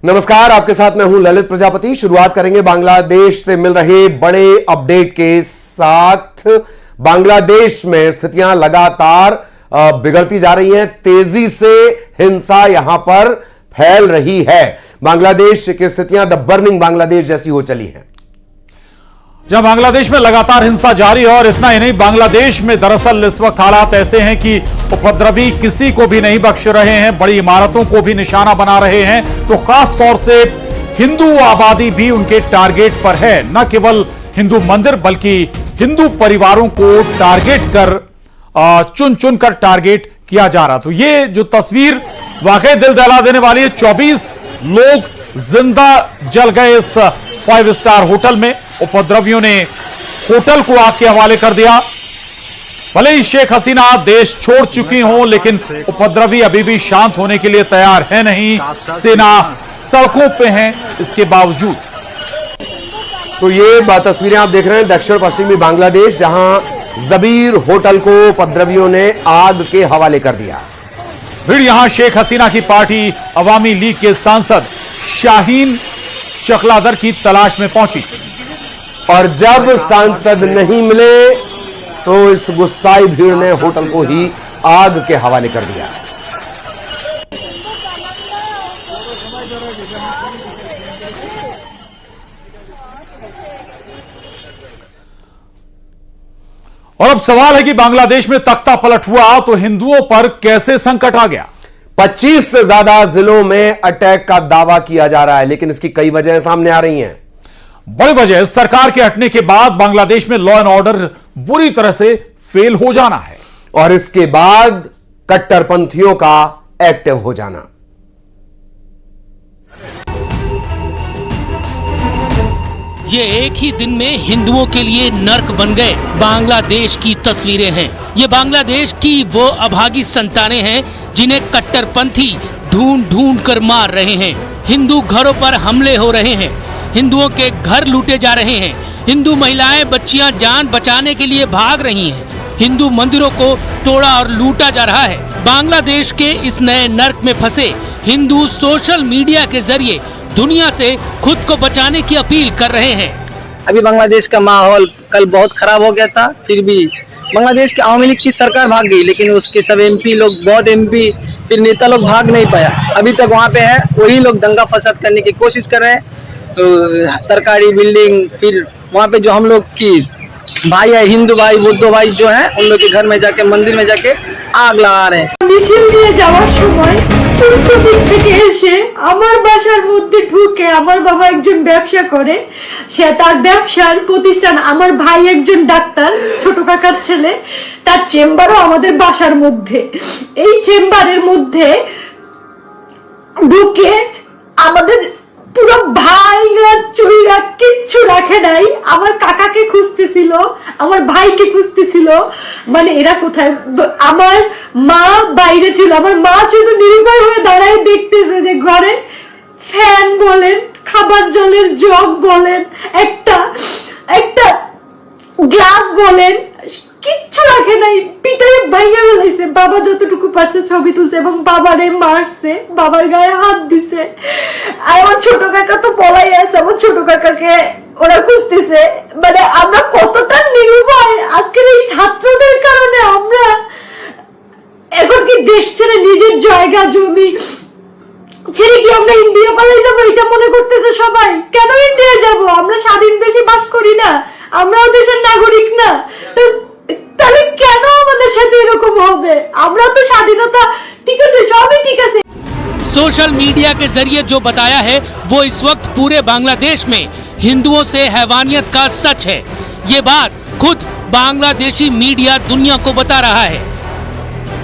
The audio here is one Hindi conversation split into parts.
नमस्कार, आपके साथ मैं हूं ललित प्रजापति। शुरुआत करेंगे बांग्लादेश से मिल रहे बड़े अपडेट के साथ। बांग्लादेश में स्थितियां लगातार बिगड़ती जा रही हैं, तेजी से हिंसा यहां पर फैल रही है। बांग्लादेश की स्थितियां द बर्निंग बांग्लादेश जैसी हो चली हैं। जब बांग्लादेश में लगातार हिंसा जारी है, और इतना ही नहीं, बांग्लादेश में दरअसल इस वक्त हालात ऐसे हैं कि उपद्रवी किसी को भी नहीं बख्श रहे हैं, बड़ी इमारतों को भी निशाना बना रहे हैं। तो खास तौर से हिंदू आबादी भी उनके टारगेट पर है। न केवल हिंदू मंदिर बल्कि हिंदू परिवारों को टारगेट कर चुन चुन कर टारगेट किया जा रहा। तो ये जो तस्वीर वाकई दिल दहला देने वाली है। 24 लोग जिंदा जल गए इस 5 स्टार होटल में। उपद्रवियों ने होटल को आग के हवाले कर दिया। भले ही शेख हसीना देश छोड़ चुकी हों, लेकिन उपद्रवी अभी भी शांत होने के लिए तैयार है नहीं। सेना सड़कों पे है इसके बावजूद। तो ये तस्वीरें आप देख रहे हैं दक्षिण पश्चिमी बांग्लादेश, जहां जबीर होटल को उपद्रवियों ने आग के हवाले कर दिया। फिर यहां शेख हसीना की पार्टी अवामी लीग के सांसद शाहीन चकलादर की तलाश में पहुंची, और जब सांसद नहीं मिले तो इस गुस्साई भीड़ ने होटल को ही आग के हवाले कर दिया। और अब सवाल है कि बांग्लादेश में तख्ता पलट हुआ तो हिंदुओं पर कैसे संकट आ गया। 25 से ज्यादा जिलों में अटैक का दावा किया जा रहा है, लेकिन इसकी कई वजहें सामने आ रही हैं। बड़ी वजह सरकार के हटने के बाद बांग्लादेश में लॉ एंड ऑर्डर बुरी तरह से फेल हो जाना है, और इसके बाद कट्टरपंथियों का एक्टिव हो जाना। ये एक ही दिन में हिंदुओं के लिए नर्क बन गए बांग्लादेश की तस्वीरें हैं। ये बांग्लादेश की वो अभागी संतानें हैं जिन्हें कट्टरपंथी ढूंढ ढूंढ कर मार रहे हैं। हिंदू घरों पर हमले हो रहे हैं, हिंदुओं के घर लूटे जा रहे हैं, हिंदू महिलाएं बच्चियां जान बचाने के लिए भाग रही हैं, हिंदू मंदिरों को तोड़ा और लूटा जा रहा है। बांग्लादेश के इस नए नर्क में फंसे हिंदू सोशल मीडिया के जरिए दुनिया से खुद को बचाने की अपील कर रहे हैं। अभी बांग्लादेश का माहौल कल बहुत खराब हो गया था, फिर भी बांग्लादेश की आवामी लीग की सरकार भाग गई, लेकिन उसके सब एमपी लोग, बहुत एमपी फिर नेता लोग भाग नहीं पाया। अभी तक वहाँ पे है, वही लोग दंगा फसाद करने की कोशिश कर रहे हैं। तो सरकारी बिल्डिंग, फिर वहाँ पे जो हम लोग की भाई है, हिंदू भाई, बुद्ध भाई जो है, उन लोग के घर में जाके, मंदिर में जाके आग लगा रहे हैं। मिছিল দিয়ে যাওয়ার সময় পূর্ব দিক থেকে এসে আমার বাসার মধ্যে ঢুকে, আমার বাবা একজন ব্যবসা করে, সে তার ব্যবসার প্রতিষ্ঠান, আমার ভাই একজন ডাক্তার, ছোট কাকার ছেলে, তার চেম্বারও আমাদের বাসার মধ্যে। এই চেম্বারের মধ্যে ঢুকে আমাদের পুরো ভাইরা চুরিরা কিচ্ছু রাখে নাই। আমার কাকাকে খুঁজতেছিল, আমার ভাইকে খুঁজতেছিল, মানে এরা কোথায়। আমার মা বাইরে ছিল, আমার মা শুধু নির্ভয় হয়ে দাঁড়ায় দেখতেছে যে ঘরে ফ্যান বলেন, খাবার জলের জগ বলেন, একটা গ্লাস বলেন, কিচ্ছু রাখে নাই। পিটারে ভাইয়া ফেলাইছে। বাবা যতটুকু পারছে ছবি তুলছে এবং বাবারে মারছে, বাবার গায়ে হাত দিছে। আর আমার ছোট কাকা তো পলাই আছে, আমার ছোট কাকাকে ওরা খুঁজতেছে। মানে আমরা কতটা নির্ভয় আজকের এই ছাত্রদের কারণে। আমরা এখন কি দেশ ছেড়ে নিজের জায়গা জমি ছেড়ে কি আমরা ইন্ডিয়া পালাই যাবো, এটা মনে করতেছে সবাই। কেন ইন্ডিয়া যাব? আমরা স্বাধীন দেশে বাস করি না? আমরাও দেশের নাগরিক না? তাহলে কেন আমাদের সাথে এরকম হবে? আমরা তো স্বাধীনতা, ঠিক আছে, সবই ঠিক আছে। सोशल मीडिया के जरिए जो बताया है वो इस वक्त पूरे बांग्लादेश में हिंदुओं से हैवानियत का सच है। ये बात खुद बांग्लादेशी मीडिया दुनिया को बता रहा है।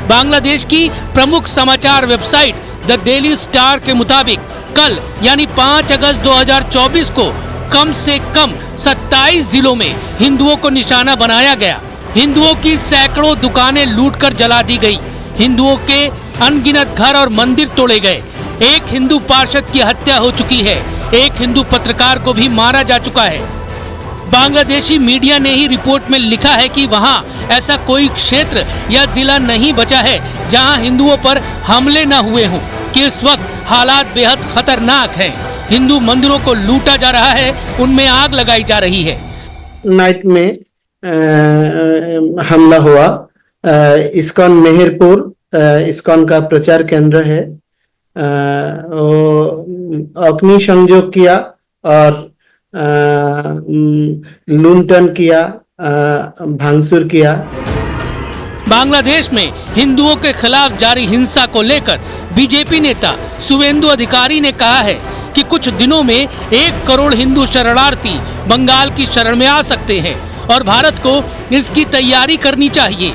बांग्लादेश की प्रमुख समाचार वेबसाइट द डेली स्टार के मुताबिक कल यानी 5 अगस्त 2024 को कम से कम 27 जिलों में हिंदुओं को निशाना बनाया गया। हिंदुओं की सैकड़ों दुकानें लूटकर जला दी गई, हिंदुओं के अनगिनत घर और मंदिर तोड़े गए, एक हिंदू पार्षद की हत्या हो चुकी है, एक हिंदू पत्रकार को भी मारा जा चुका है। बांग्लादेशी मीडिया ने ही रिपोर्ट में लिखा है कि वहां ऐसा कोई क्षेत्र या जिला नहीं बचा है जहां हिंदुओं पर हमले न हुए हों। कि इस वक्त हालात बेहद खतरनाक हैं। हिंदू मंदिरों को लूटा जा रहा है, उनमें आग लगाई जा रही है। नाइट में हमला हुआ। इस्कॉन मेहरपुर इस्कॉन का प्रचार केंद्र है। अग्नि संयोग किया और लूंटन किया, भांगचूर किया। बांग्लादेश में हिंदुओं के खिलाफ जारी हिंसा को लेकर बीजेपी नेता शुवेंदु अधिकारी ने कहा है कि कुछ दिनों में 1 करोड़ हिंदू शरणार्थी बंगाल की शरण में आ सकते हैं और भारत को इसकी तैयारी करनी चाहिए।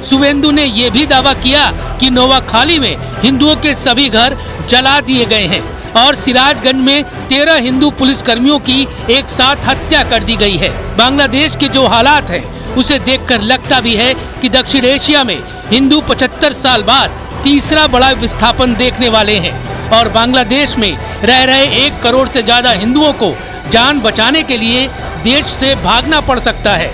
शुवेंदु ने यह भी दावा किया कि नोवाखाली में हिंदुओं के सभी घर जला दिए गए हैं और सिराजगंज में 13 हिंदू पुलिसकर्मियों की एक साथ हत्या कर दी गई है। बांग्लादेश के जो हालात हैं उसे देखकर लगता भी है कि दक्षिण एशिया में हिंदू 75 साल बाद तीसरा बड़ा विस्थापन देखने वाले हैं और बांग्लादेश में रह रहे 1 करोड़ से ज्यादा हिंदुओं को जान बचाने के लिए देश से भागना पड़ सकता है।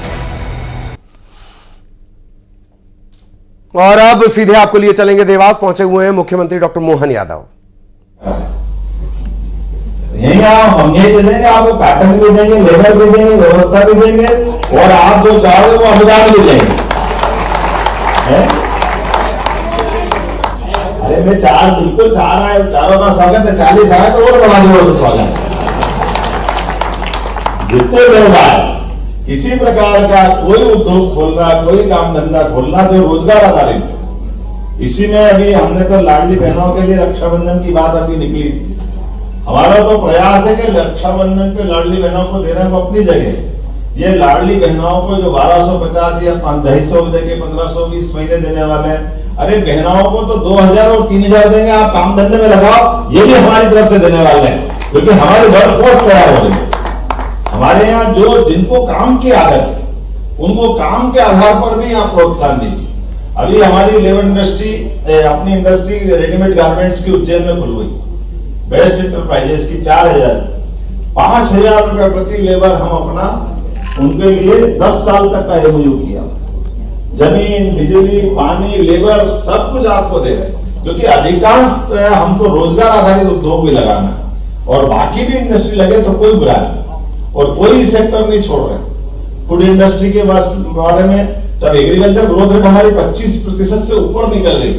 और अब सीधे आपको लिए चलेंगे देवास। पहुंचे हुए हैं मुख्यमंत्री डॉक्टर मोहन यादव। हम ये देंगे, आपको पैटर्न भी देंगे, लेबर भी देंगे, व्यवस्था भी देंगे और आप जो चाहोगे वो अनुदान भी देंगे। अरे मैं बिल्कुल चाह रहा है, चारों का स्वागत है। 40 आए तो और बढ़ा दो स्वागत। जितने लोग आए, किसी प्रकार का कोई उद्योग खोलना, कोई काम धंधा खोलना जो रोजगार आधारित है। इसी में अभी हमने तो लाडली बहनों के लिए रक्षाबंधन की बात अभी निकली। हमारा तो प्रयास है कि रक्षाबंधन पे लाडली बहनों को देना वो अपनी जगह। ये लाडली बहनों को जो 1250 या 250 देके 1520 महीने देने वाले हैं, अरे बहनों को तो 2000 और 3000 देंगे, आप काम धंधे में लगाओ, ये भी हमारी तरफ से देने वाले हैं। क्योंकि हमारी वर्क फोर्स तैयार हो रही है। हमारे यहाँ जो जिनको काम की आदत है उनको काम के आधार पर भी आप प्रोत्साहन दीजिए। अभी हमारी लेबर इंडस्ट्री, अपनी इंडस्ट्री रेडीमेड गारमेंट्स की उज्जैन में खुल गई। बेस्ट इंटरप्राइजेस की 4000 5000 रुपए प्रति लेबर हम अपना उनके लिए 10 साल तक का एमओयू किया। जमीन, बिजली, पानी, लेबर सब कुछ आपको दे रहे हैं। क्योंकि अधिकांश हमको रोजगार आधारित उद्योग भी लगाना है और बाकी भी इंडस्ट्री लगे तो कोई बुरा नहीं और कोई सेक्टर नहीं छोड़ रहे। फूड इंडस्ट्री के बारे में जब एग्रीकल्चर ग्रोथ रेट हमारी 25% से ऊपर निकल गई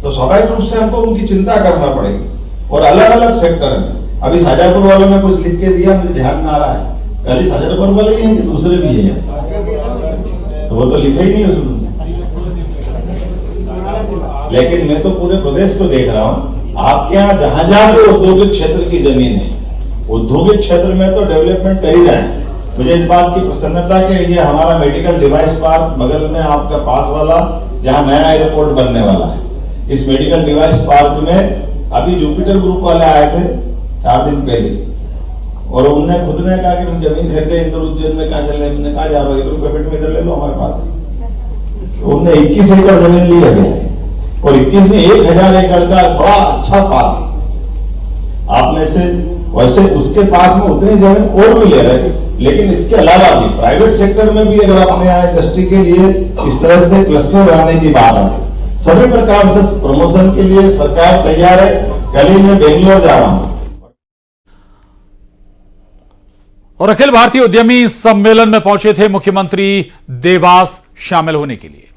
तो स्वाभाविक रूप से हमको उनकी चिंता करना पड़ेगी। और अलग अलग सेक्टर में अभी शाजापुर वालों ने कुछ लिख के दिया, मुझे ध्यान में आ रहा है, खाली शाजापुर वाले ही हैं कि दूसरे भी हैं, तो वो तो लिखा ही नहीं उसमें। लेकिन मैं तो पूरे प्रदेश को देख रहा हूँ, आपके यहाँ जहां जहां पे औद्योगिक क्षेत्र की जमीन है, औद्योगिक क्षेत्र में तो डेवलपमेंट कर ही रहे हैं। मुझे इस बात की प्रसन्नता है कि ये हमारा मेडिकल डिवाइस पार्क बगल में आपका पास वाला जहां नया एयरपोर्ट बनने वाला है, इस मेडिकल डिवाइस पार्क में अभी जुपिटर ग्रुप वाले आए थे 4 दिन पहले और उन्होंने खुद ने कहा कि हम जमीन खरीदे इंदौर उज्जैन में, कहा चले, हमने कहा जा रहा है पेमेंट में इधर ले लो हमारे पास। तो उन्होंने 21 एकड़ जमीन ली है और 21 में 1000 एकड़ का बड़ा अच्छा पार्क। आप में से वैसे उसके पास में उतनी जमीन और भी ले रहे, लेकिन इसके अलावा भी प्राइवेट सेक्टर में भी अगर अपने यहाँ इंडस्ट्री के लिए इस तरह से क्लस्टर बनाने की बात है, सभी प्रकार से प्रमोशन के लिए सरकार तैयार है। कल ही मैं बेंगलोर जा रहा हूं। और अखिल भारतीय उद्यमी सम्मेलन में पहुंचे थे मुख्यमंत्री देवास शामिल होने के लिए।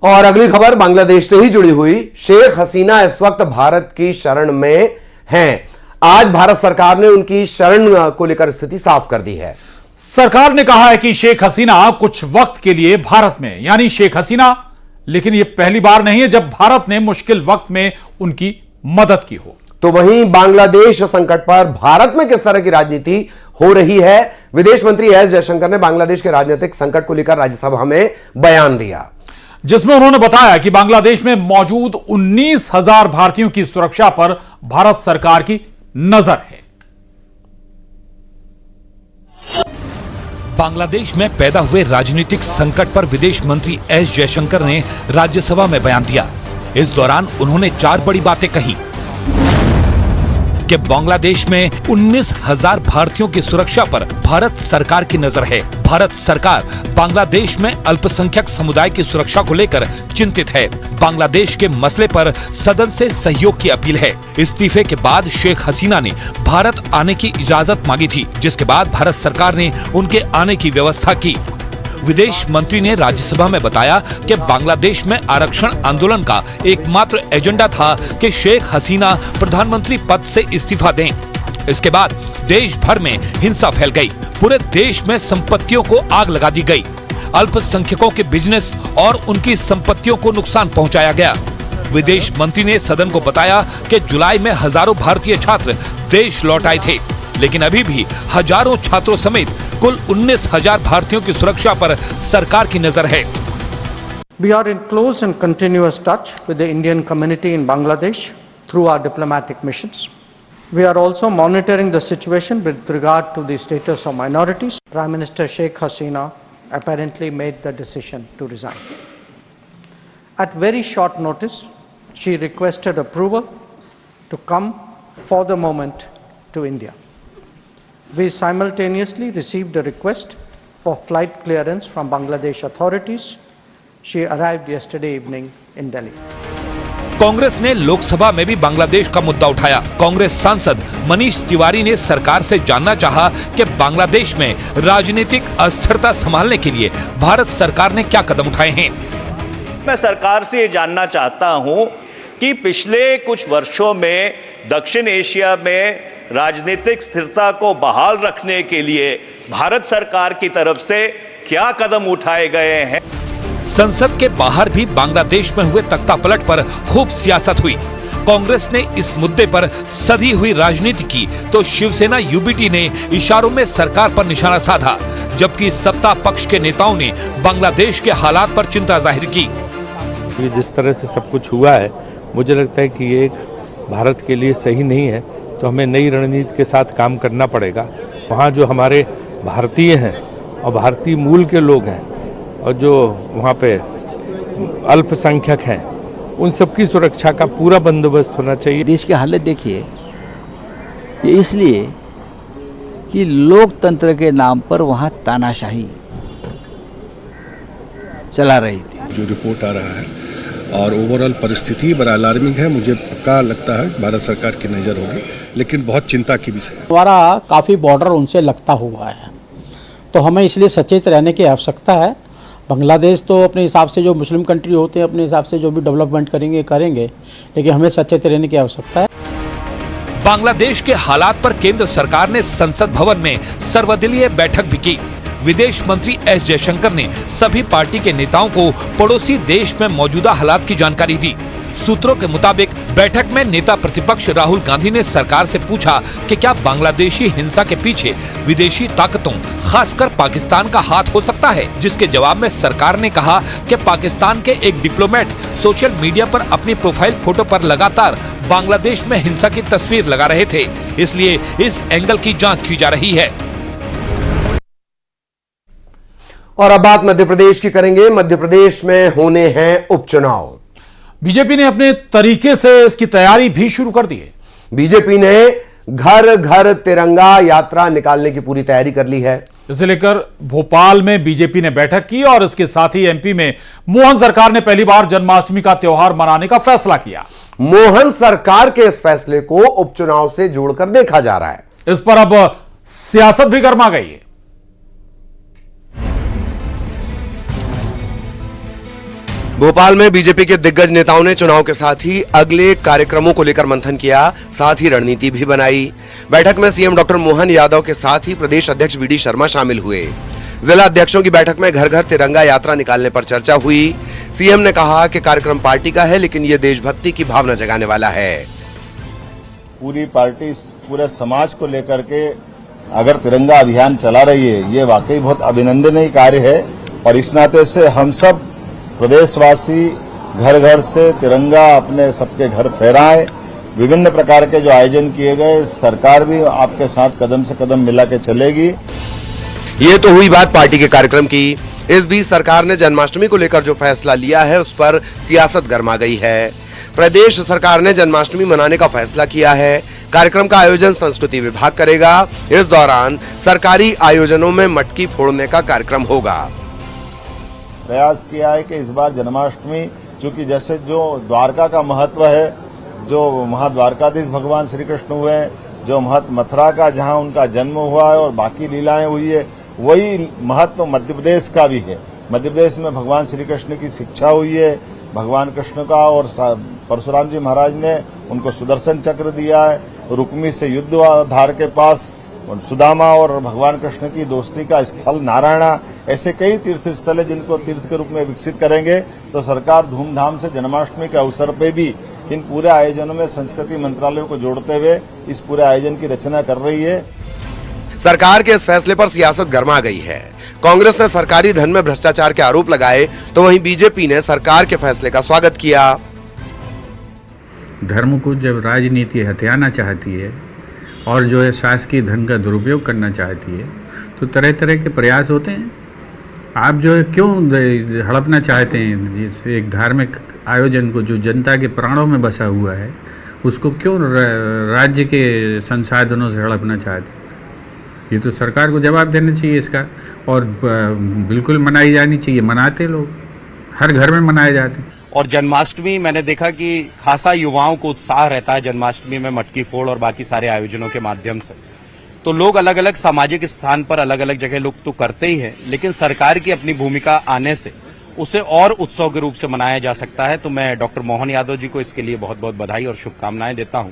और अगली खबर बांग्लादेश से ही जुड़ी हुई। शेख हसीना इस वक्त भारत की शरण में हैं। आज भारत सरकार ने उनकी शरण को लेकर स्थिति साफ कर दी है। सरकार ने कहा है कि शेख हसीना कुछ वक्त के लिए भारत में, यानी शेख हसीना, लेकिन यह पहली बार नहीं है जब भारत ने मुश्किल वक्त में उनकी मदद की हो। तो वहीं बांग्लादेश संकट पर भारत में किस तरह की राजनीति हो रही है, विदेश मंत्री एस जयशंकर ने बांग्लादेश के राजनीतिक संकट को लेकर राज्यसभा में बयान दिया, जिसमें उन्होंने बताया कि बांग्लादेश में मौजूद 19,000 भारतीयों की सुरक्षा पर भारत सरकार की नजर है। बांग्लादेश में पैदा हुए राजनीतिक संकट पर विदेश मंत्री एस जयशंकर ने राज्यसभा में बयान दिया। इस दौरान उन्होंने 4 बड़ी बातें कही कि बांग्लादेश में 19,000 भारतीयों की सुरक्षा पर भारत सरकार की नजर है। भारत सरकार बांग्लादेश में अल्पसंख्यक समुदाय की सुरक्षा को लेकर चिंतित है। बांग्लादेश के मसले पर सदन से सहयोग की अपील है। इस्तीफे के बाद शेख हसीना ने भारत आने की इजाजत मांगी थी, जिसके बाद भारत सरकार ने उनके आने की व्यवस्था की। विदेश मंत्री ने राज्यसभा में बताया कि बांग्लादेश में आरक्षण आंदोलन का एकमात्र एजेंडा था कि शेख हसीना प्रधानमंत्री पद से इस्तीफा दें। इसके बाद देश भर में हिंसा फैल गई। पूरे देश में संपत्तियों को आग लगा दी गई। अल्पसंख्यकों के बिजनेस और उनकी संपत्तियों को नुकसान पहुंचाया गया। विदेश मंत्री ने सदन को बताया कि जुलाई में हजारों भारतीय छात्र देश लौट आए थे, लेकिन अभी भी हजारों छात्रों समेत कुल 19,000 भारतीयों की सुरक्षा पर सरकार की नजर है। We are in close and continuous touch with the Indian community in Bangladesh through our diplomatic missions. We are also monitoring the situation with regard to the status of minorities. Prime Minister Sheikh Hasina apparently made the decision to resign. At very short notice, she requested approval to come for the moment to India. We simultaneously received a request for flight clearance from Bangladesh authorities. She arrived yesterday evening in Delhi. Congress ने लोकसभा में भी बांग्लादेश का मुद्दा उठाया। कांग्रेस सांसद मनीष तिवारी ने सरकार से जानना चाहा कि बांग्लादेश में राजनीतिक अस्थिरता संभालने के लिए भारत सरकार ने क्या कदम उठाए हैं। मैं सरकार से ये जानना चाहता हूं कि पिछले कुछ वर्षों में दक्षिण एशिया में राजनीतिक स्थिरता को बहाल रखने के लिए भारत सरकार की तरफ से क्या कदम उठाए गए हैं। संसद के बाहर भी बांग्लादेश में हुए तख्तापलट पर खूब सियासत हुई। कांग्रेस ने इस मुद्दे पर सधी हुई राजनीति की तो शिवसेना यूबीटी ने इशारों में सरकार पर निशाना साधा, जबकि सत्ता पक्ष के नेताओं ने बांग्लादेश के हालात पर चिंता जाहिर की। जिस तरह से सब कुछ हुआ है, मुझे लगता है कि ये एक भारत के लिए सही नहीं है, तो हमें नई रणनीति के साथ काम करना पड़ेगा। वहाँ जो हमारे भारतीय हैं और भारतीय मूल के लोग हैं और जो वहाँ पे अल्पसंख्यक हैं, उन सबकी सुरक्षा का पूरा बंदोबस्त होना चाहिए। देश की हालत देखिए, ये इसलिए कि लोकतंत्र के नाम पर वहाँ तानाशाही चला रही थी। जो रिपोर्ट आ रहा है और ओवरऑल परिस्थिति बड़ा अलार्मिंग है। मुझे पक्का लगता है भारत सरकार की नज़र होगी, लेकिन बहुत चिंता की विषय। हमारा काफ़ी बॉर्डर उनसे लगता हुआ है, तो हमें इसलिए सचेत रहने की आवश्यकता है। बांग्लादेश तो अपने हिसाब से जो मुस्लिम कंट्री होते हैं, अपने हिसाब से जो भी डेवलपमेंट करेंगे, लेकिन हमें सचेत रहने की आवश्यकता है। बांग्लादेश के हालात पर केंद्र सरकार ने संसद भवन में सर्वदलीय बैठक भी की। विदेश मंत्री एस जयशंकर ने सभी पार्टी के नेताओं को पड़ोसी देश में मौजूदा हालात की जानकारी दी। सूत्रों के मुताबिक बैठक में नेता प्रतिपक्ष राहुल गांधी ने सरकार से पूछा कि क्या बांग्लादेशी हिंसा के पीछे विदेशी ताकतों, खासकर पाकिस्तान का हाथ हो सकता है, जिसके जवाब में सरकार ने कहा कि पाकिस्तान के एक डिप्लोमेट सोशल मीडिया पर अपनी प्रोफाइल फोटो पर लगातार बांग्लादेश में हिंसा की तस्वीर लगा रहे थे, इसलिए इस एंगल की जाँच की जा रही है। और अब बात मध्य प्रदेश की करेंगे। मध्य प्रदेश में होने हैं उपचुनाव। बीजेपी ने अपने तरीके से इसकी तैयारी भी शुरू कर दी है। बीजेपी ने घर घर तिरंगा यात्रा निकालने की पूरी तैयारी कर ली है। इसे लेकर भोपाल में बीजेपी ने बैठक की और इसके साथ ही एमपी में मोहन सरकार ने पहली बार जन्माष्टमी का त्योहार मनाने का फैसला किया। मोहन सरकार के इस फैसले को उपचुनाव से जोड़कर देखा जा रहा है। इस पर अब सियासत भी गर्मा गई है। भोपाल में बीजेपी के दिग्गज नेताओं ने चुनाव के साथ ही अगले कार्यक्रमों को लेकर मंथन किया, साथ ही रणनीति भी बनाई। बैठक में सीएम डॉक्टर मोहन यादव के साथ ही प्रदेश अध्यक्ष वीडी शर्मा शामिल हुए। जिला अध्यक्षों की बैठक में घर घर तिरंगा यात्रा निकालने पर चर्चा हुई। सीएम ने कहा कि कार्यक्रम पार्टी का है, लेकिन ये देशभक्ति की भावना जगाने वाला है। पूरी पार्टी पूरे समाज को लेकर के अगर तिरंगा अभियान चला रही है, ये वाकई बहुत अभिनंदनीय कार्य है। और इस नाते से हम सब प्रदेशवासी घर घर से तिरंगा अपने सबके घर फहराएं। विभिन्न प्रकार के जो आयोजन किए गए, सरकार भी आपके साथ कदम से कदम मिला के चलेगी। ये तो हुई बात पार्टी के कार्यक्रम की। इस बीच सरकार ने जन्माष्टमी को लेकर जो फैसला लिया है, उस पर सियासत गर्मा गई है। प्रदेश सरकार ने जन्माष्टमी मनाने का फैसला किया है। कार्यक्रम का आयोजन संस्कृति विभाग करेगा। इस दौरान सरकारी आयोजनों में मटकी फोड़ने का कार्यक्रम होगा। प्रयास किया है कि इस बार जन्माष्टमी, चूंकि जैसे जो द्वारका का महत्व है, जो वहां द्वारकाधीश भगवान श्री कृष्ण हुए, जो महत्व मथुरा का जहां उनका जन्म हुआ है और बाकी लीलाएं हुई है, वही महत्व मध्य प्रदेश का भी है। मध्य प्रदेश में भगवान श्री कृष्ण की शिक्षा हुई है, भगवान कृष्ण का, और परशुराम जी महाराज ने उनको सुदर्शन चक्र दिया है। रुक्मी से युद्ध धार के पास सुदामा और भगवान कृष्ण की दोस्ती का स्थल नारायणा, ऐसे कई तीर्थ स्थल है जिनको तीर्थ के रूप में विकसित करेंगे। तो सरकार धूमधाम से जन्माष्टमी के अवसर पे भी इन पूरे आयोजनों में संस्कृति मंत्रालय को जोड़ते हुए इस पूरे आयोजन की रचना कर रही है। सरकार के इस फैसले पर सियासत गर्मा गई है। कांग्रेस ने सरकारी धन में भ्रष्टाचार के आरोप लगाए, तो वहीं बीजेपी ने सरकार के फैसले का स्वागत किया। धर्म को जब राजनीति हथियाना चाहती है और जो है शासकीय धन का दुरुपयोग करना चाहती है, तो तरह तरह के प्रयास होते हैं। आप जो है क्यों हड़पना चाहते हैं जिस एक धार्मिक आयोजन को जो जनता के प्राणों में बसा हुआ है, उसको क्यों राज्य के संसाधनों से हड़पना चाहते हैं? ये तो सरकार को जवाब देना चाहिए इसका, और बिल्कुल मनाई जानी चाहिए। मनाते लोग, हर घर में मनाए जाते। और जन्माष्टमी मैंने देखा कि खासा युवाओं को उत्साह रहता है जन्माष्टमी में मटकी फोड़ और बाकी सारे आयोजनों के माध्यम से। तो लोग अलग अलग सामाजिक स्थान पर अलग अलग जगह लोग तो करते ही हैं, लेकिन सरकार की अपनी भूमिका आने से उसे और उत्सव के रूप से मनाया जा सकता है। तो मैं डॉक्टर मोहन यादव जी को इसके लिए बहुत बहुत बधाई और शुभकामनाएं देता हूं।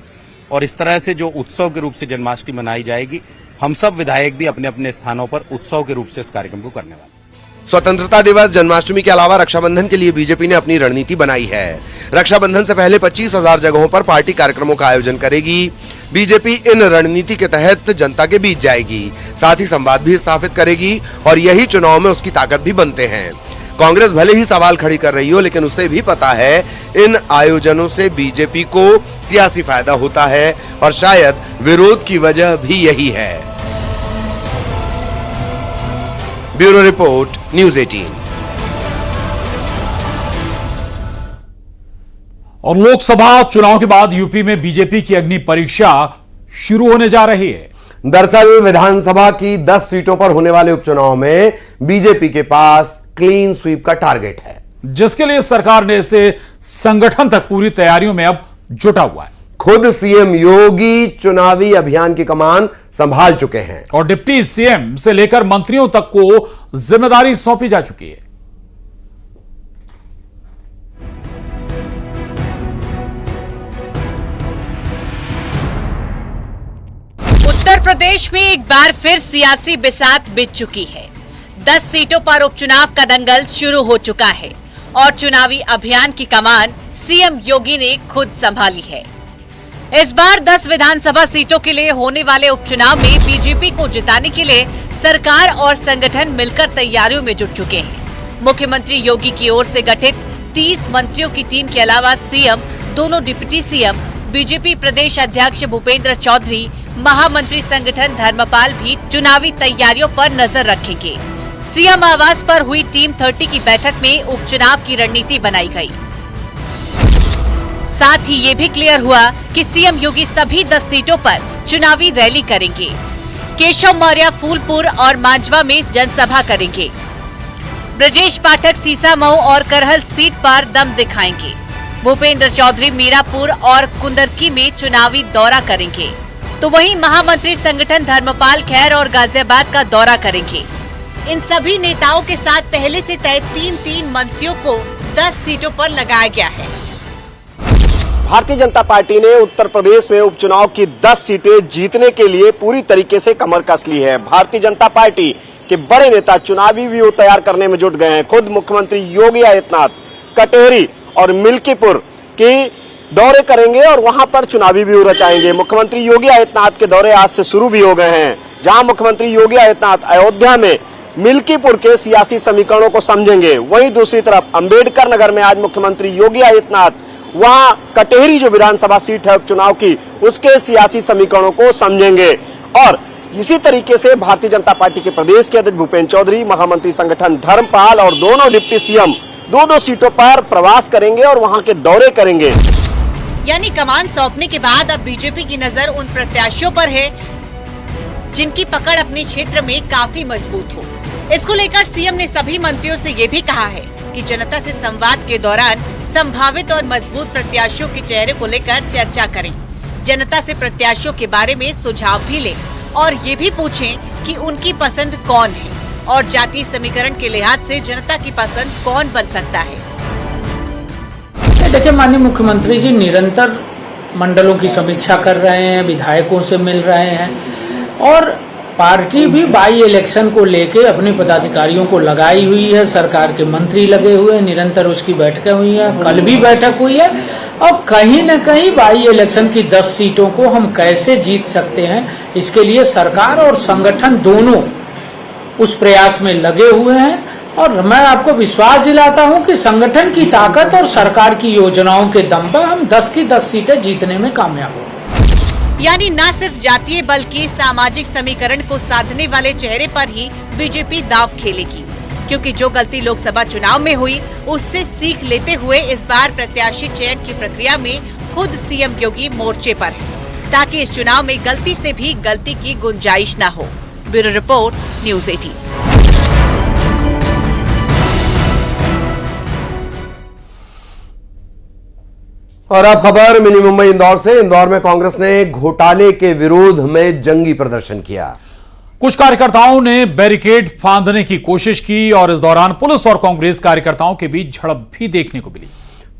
और इस तरह से जो उत्सव के रूप से जन्माष्टमी मनाई जाएगी, हम सब विधायक भी अपने अपने स्थानों पर उत्सव के रूप से इस कार्यक्रम को करने वाले। स्वतंत्रता दिवस, जन्माष्टमी के अलावा रक्षाबंधन के लिए बीजेपी ने अपनी रणनीति बनाई है। रक्षाबंधन से पहले 25,000 जगहों पर पार्टी कार्यक्रमों का आयोजन करेगी। बीजेपी इन रणनीति के तहत जनता के बीच जाएगी, साथ ही संवाद भी स्थापित करेगी, और यही चुनाव में उसकी ताकत भी बनते हैं। कांग्रेस भले ही सवाल खड़ी कर रही हो, लेकिन उसे भी पता है इन आयोजनों से बीजेपी को सियासी फायदा होता है, और शायद विरोध की वजह भी यही है। Bureau report, news 18। और लोकसभा चुनाव के बाद यूपी में बीजेपी की अग्नि परीक्षा शुरू होने जा रही है। दरअसल विधानसभा की 10 सीटों पर होने वाले उपचुनाव में बीजेपी के पास क्लीन स्वीप का टारगेट है, जिसके लिए सरकार ने इसे संगठन तक पूरी तैयारियों में अब जुटा हुआ है। खुद सीएम योगी चुनावी अभियान की कमान संभाल चुके हैं, और डिप्टी सीएम से लेकर मंत्रियों तक को जिम्मेदारी सौंपी जा चुकी है। उत्तर प्रदेश में एक बार फिर सियासी बिसात बिछ चुकी है। 10 सीटों पर उपचुनाव का दंगल शुरू हो चुका है, और चुनावी अभियान की कमान सीएम योगी ने खुद संभाली है। इस बार 10 विधानसभा सीटों के लिए होने वाले उपचुनाव में बीजेपी को जिताने के लिए सरकार और संगठन मिलकर तैयारियों में जुट चुके हैं। मुख्यमंत्री योगी की ओर से गठित 30 मंत्रियों की टीम के अलावा सीएम, दोनों डिप्टी सीएम, बीजेपी प्रदेश अध्यक्ष भूपेंद्र चौधरी, महामंत्री संगठन धर्मपाल भी चुनावी तैयारियों पर नजर रखेंगे। सीएम आवास पर हुई टीम 30 की बैठक में उपचुनाव की रणनीति बनाई गई। साथ ही ये भी क्लियर हुआ कि सीएम योगी सभी 10 सीटों पर चुनावी रैली करेंगे। केशव मौर्य फूलपुर और मांझवा में जनसभा करेंगे। ब्रजेश पाठक सीसामऊ और करहल सीट पर दम दिखाएंगे। भूपेंद्र चौधरी मीरापुर और कुंदरकी में चुनावी दौरा करेंगे, तो वहीं महामंत्री संगठन धर्मपाल खैर और गाजियाबाद का दौरा करेंगे। इन सभी नेताओं के साथ पहले से तय 3-3 मंत्रियों को 10 सीटों पर लगाया गया है। भारतीय जनता पार्टी ने उत्तर प्रदेश में उपचुनाव की 10 सीटें जीतने के लिए पूरी तरीके से कमर कस ली है। भारतीय जनता पार्टी के बड़े नेता चुनावी व्यूह तैयार करने में जुट गए हैं। खुद मुख्यमंत्री योगी आदित्यनाथ कटेहरी और मिल्कीपुर के दौरे करेंगे और वहां पर चुनावी व्यूह रचाएंगे। मुख्यमंत्री योगी आदित्यनाथ के दौरे आज से शुरू भी हो गए हैं, जहां मुख्यमंत्री योगी आदित्यनाथ अयोध्या में मिल्कीपुर के सियासी समीकरणों को समझेंगे। वहीं दूसरी तरफ अंबेडकर नगर में आज मुख्यमंत्री योगी आदित्यनाथ वहां कटेहरी जो विधानसभा सीट है उपचुनाव की, उसके सियासी समीकरणों को समझेंगे। और इसी तरीके से भारतीय जनता पार्टी के प्रदेश के अध्यक्ष भूपेंद्र चौधरी, महामंत्री संगठन धर्मपाल और दोनों डिप्टी सीएम 2-2 सीटों पर प्रवास करेंगे और वहां के दौरे करेंगे। यानी कमान सौंपने के बाद अब बीजेपी की नजर उन प्रत्याशियों पर है जिनकी पकड़ अपने क्षेत्र में काफी मजबूत हो। इसको लेकर सीएम ने सभी मंत्रियों से ये भी कहा है कि जनता से संवाद के दौरान संभावित और मजबूत प्रत्याशियों के चेहरे को लेकर चर्चा करें, जनता से प्रत्याशियों के बारे में सुझाव भी लें और ये भी पूछें कि उनकी पसंद कौन है और जातीय समीकरण के लिहाज से जनता की पसंद कौन बन सकता है। देखिए, माननीय मुख्यमंत्री जी निरंतर मंडलों की समीक्षा कर रहे हैं, विधायकों से मिल रहे हैं और पार्टी भी बाई इलेक्शन को लेके अपने पदाधिकारियों को लगाई हुई है। सरकार के मंत्री लगे हुए हैं, निरंतर उसकी बैठकें हुई हैं, कल भी बैठक हुई है और कहीं न कहीं बाई इलेक्शन की 10 सीटों को हम कैसे जीत सकते हैं, इसके लिए सरकार और संगठन दोनों उस प्रयास में लगे हुए हैं। और मैं आपको विश्वास दिलाता हूं कि संगठन की ताकत और सरकार की योजनाओं के दम पर हम 10 की 10 सीटें जीतने में कामयाब होंगे। यानी न सिर्फ जातीय बल्कि सामाजिक समीकरण को साधने वाले चेहरे पर ही बीजेपी दांव खेलेगी, क्योंकि जो गलती लोकसभा चुनाव में हुई उससे सीख लेते हुए इस बार प्रत्याशी चयन की प्रक्रिया में खुद सीएम योगी मोर्चे पर है, ताकि इस चुनाव में गलती से भी गलती की गुंजाइश न हो। Bureau report, news 18। और अब खबर मिनी मुंबई इंदौर से। इंदौर में कांग्रेस ने घोटाले के विरोध में जंगी प्रदर्शन किया। कुछ कार्यकर्ताओं ने बैरिकेड फांदने की कोशिश की और इस दौरान पुलिस और कांग्रेस कार्यकर्ताओं के बीच झड़प भी देखने को मिली।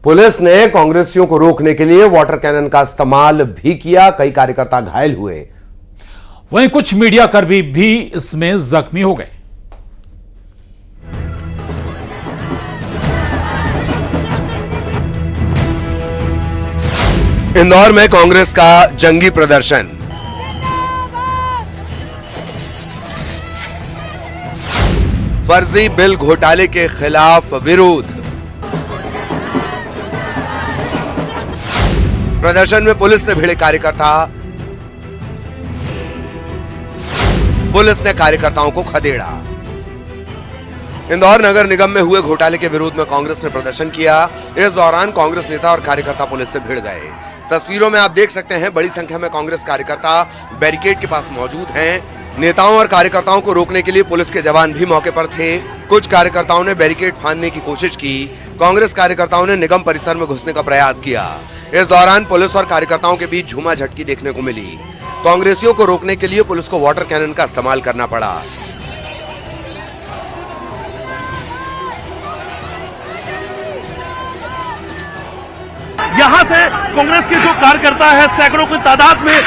पुलिस ने कांग्रेसियों को रोकने के लिए वाटर कैनन का इस्तेमाल भी किया। कई कार्यकर्ता घायल हुए। वहीं कुछ मीडिया कर्मी भी इसमें जख्मी हो गए। इंदौर में कांग्रेस का जंगी प्रदर्शन। फर्जी बिल घोटाले के खिलाफ विरोध। प्रदर्शन में पुलिस से भिड़े कार्यकर्ता। पुलिस ने कार्यकर्ताओं को खदेड़ा। इंदौर नगर निगम में हुए घोटाले के विरोध में कांग्रेस ने प्रदर्शन किया। इस दौरान कांग्रेस नेता और कार्यकर्ता पुलिस से भिड़ गए। तस्वीरों में आप देख सकते हैं बड़ी संख्या में कांग्रेस कार्यकर्ता बैरिकेड के पास मौजूद हैं। नेताओं और कार्यकर्ताओं को रोकने के लिए पुलिस के जवान भी मौके पर थे। कुछ कार्यकर्ताओं ने बैरिकेड फांदने की कोशिश की। कांग्रेस कार्यकर्ताओं ने निगम परिसर में घुसने का प्रयास किया। इस दौरान पुलिस और कार्यकर्ताओं के बीच झूमाझटकी देखने को मिली। कांग्रेसियों को रोकने के लिए पुलिस को वाटर कैनन का इस्तेमाल करना पड़ा। यहाँ से कांग्रेस के जो कार्यकर्ता है सैकड़ों की तादाद में,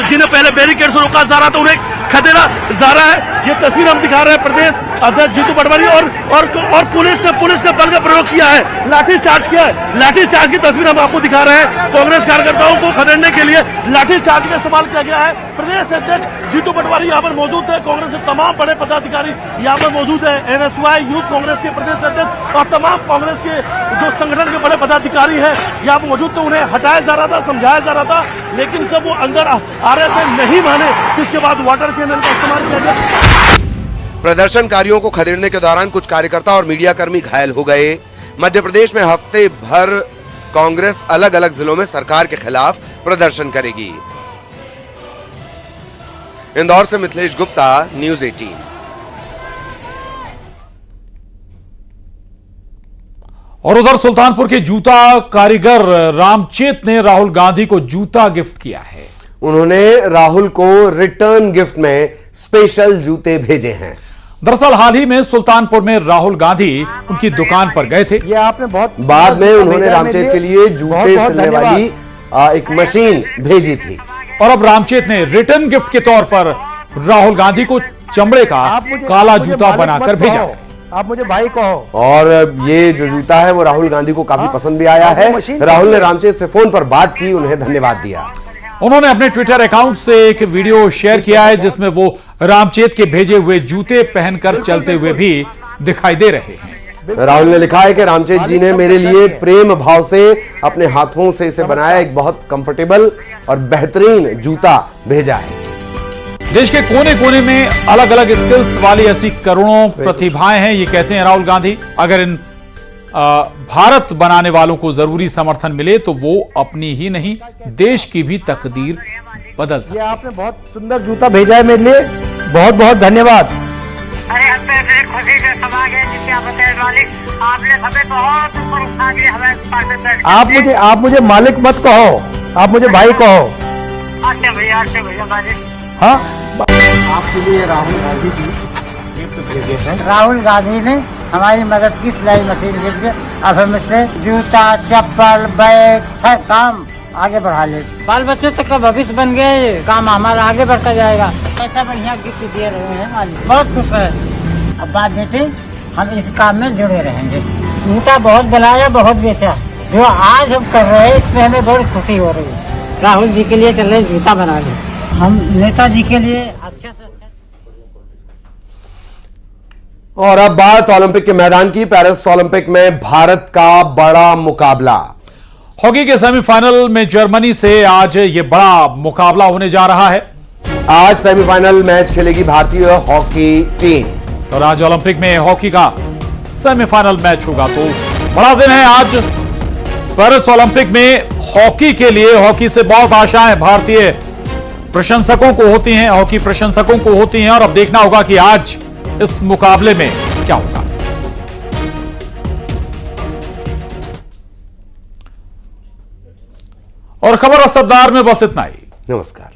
जिन्हें पहले बैरिकेड से रोका जा रहा था, उन्हें खदेड़ा जा रहा है। ये तस्वीर हम दिखा रहे हैं प्रदेश अध्यक्ष जीतू पटवारी और पुलिस ने बल का प्रयोग किया है, लाठी चार्ज किया है। लाठी चार्ज की तस्वीर हम आपको दिखा रहे हैं। कांग्रेस कार्यकर्ताओं को खदेड़ने के लिए लाठी चार्ज का इस्तेमाल किया गया है। प्रदेश अध्यक्ष जीतू पटवारी यहाँ पर मौजूद है। कांग्रेस के तमाम बड़े पदाधिकारी यहाँ पर मौजूद है। एनएसयूआई यूथ कांग्रेस के प्रदेश अध्यक्ष और तमाम कांग्रेस के जो संगठन के बड़े पदाधिकारी है यहाँ पर मौजूद थे। उन्हें हटाया जा रहा था, समझाया जा रहा था, लेकिन जब वो अंदर आ रहे थे नहीं माने, इसके बाद वाटर कैनन का इस्तेमाल किया गया। प्रदर्शनकारियों को खदेड़ने के दौरान कुछ कार्यकर्ता और मीडिया कर्मी घायल हो गए। मध्य प्रदेश में हफ्ते भर कांग्रेस अलग अलग जिलों में सरकार के खिलाफ प्रदर्शन करेगी। इंदौर से मिथिलेश गुप्ता, न्यूज़ 18। और उधर सुल्तानपुर के जूता कारीगर रामचेत ने राहुल गांधी को जूता गिफ्ट किया है। उन्होंने राहुल को रिटर्न गिफ्ट में स्पेशल जूते भेजे हैं। दरअसल हाल ही में सुल्तानपुर में राहुल गांधी उनकी दुकान पर गए थे। ये आपने बहुत बाद में उन्होंने रामचेत के लिए जूते सिलने वाली एक मशीन भेजी थी। और अब रामचेत ने रिटर्न गिफ्ट के तौर पर राहुल गांधी को चमड़े का काला जूता बनाकर भेजा। आप मुझे भाई कहो। और ये जो जूता है वो राहुल गांधी को काफी पसंद भी आया है। राहुल ने रामचेत से फोन पर बात की, उन्हें धन्यवाद दिया। उन्होंने अपने ट्विटर अकाउंट से एक वीडियो शेयर किया है जिसमें वो रामचेत के भेजे हुए जूते पहनकर चलते हुए भी दिखाई दे रहे हैं। राहुल ने लिखा है कि रामचेत जी ने मेरे लिए प्रेम भाव से अपने हाथों से इसे बनाया एक बहुत कंफर्टेबल और बेहतरीन जूता भेजा है। देश के कोने कोने में अलग अलग स्किल्स वाली ऐसी करोड़ों प्रतिभाएं हैं, ये कहते हैं राहुल गांधी। अगर इन भारत बनाने वालों को जरूरी समर्थन मिले तो वो अपनी ही नहीं देश की भी तकदीर बदल सकते। ये आपने बहुत सुंदर जूता भेजा है मेरे लिए, बहुत बहुत धन्यवाद। अरे हम तो खुशी से समा गए जिसके आप बताए मालिक, आपने हमें बहुत ऊपर उठा के हमें आप मुझे मालिक मत कहो, आप मुझे भाई कहो। अच्छा भैया मालिक। हाँ, आपके लिए राहुल गांधी जी गिफ्ट भेजे हैं। राहुल गांधी ने हमारी मदद की, सिलाई मशीन गिफ्ट, अब हम इससे जूता, चप्पल, बैग, सब काम आगे बढ़ा ले। बाल बच्चों तक का भविष्य बन गए, काम हमारा आगे बढ़ता जाएगा। ऐसा बढ़िया गिफ्ट दे रहे हैं मालिक, बहुत खुश है। अब बात बेटे, हम इस काम में जुड़े रहेंगे। जूता बहुत बनाया, बहुत बेचा, जो आज हम कर रहे हैं इसमें हमें बहुत खुशी हो रही है। राहुल जी के लिए चल रहे जूता बना ले, हम नेताजी के लिए अच्छा से और अब बात ओलंपिक के मैदान की। पेरिस ओलंपिक में भारत का बड़ा मुकाबला। हॉकी के सेमीफाइनल में जर्मनी से आज ये बड़ा मुकाबला होने जा रहा है। आज सेमीफाइनल मैच खेलेगी भारतीय हॉकी टीम। और आज ओलंपिक में हॉकी का सेमीफाइनल मैच होगा, तो बड़ा दिन है आज पेरिस ओलंपिक में हॉकी के लिए। हॉकी से बहुत आशाएं भारतीय प्रशंसकों को होती हैं, हॉकी प्रशंसकों को होती हैं, और अब देखना होगा कि आज इस मुकाबले में क्या होगा। और खबर असरदार में बस इतना ही। नमस्कार।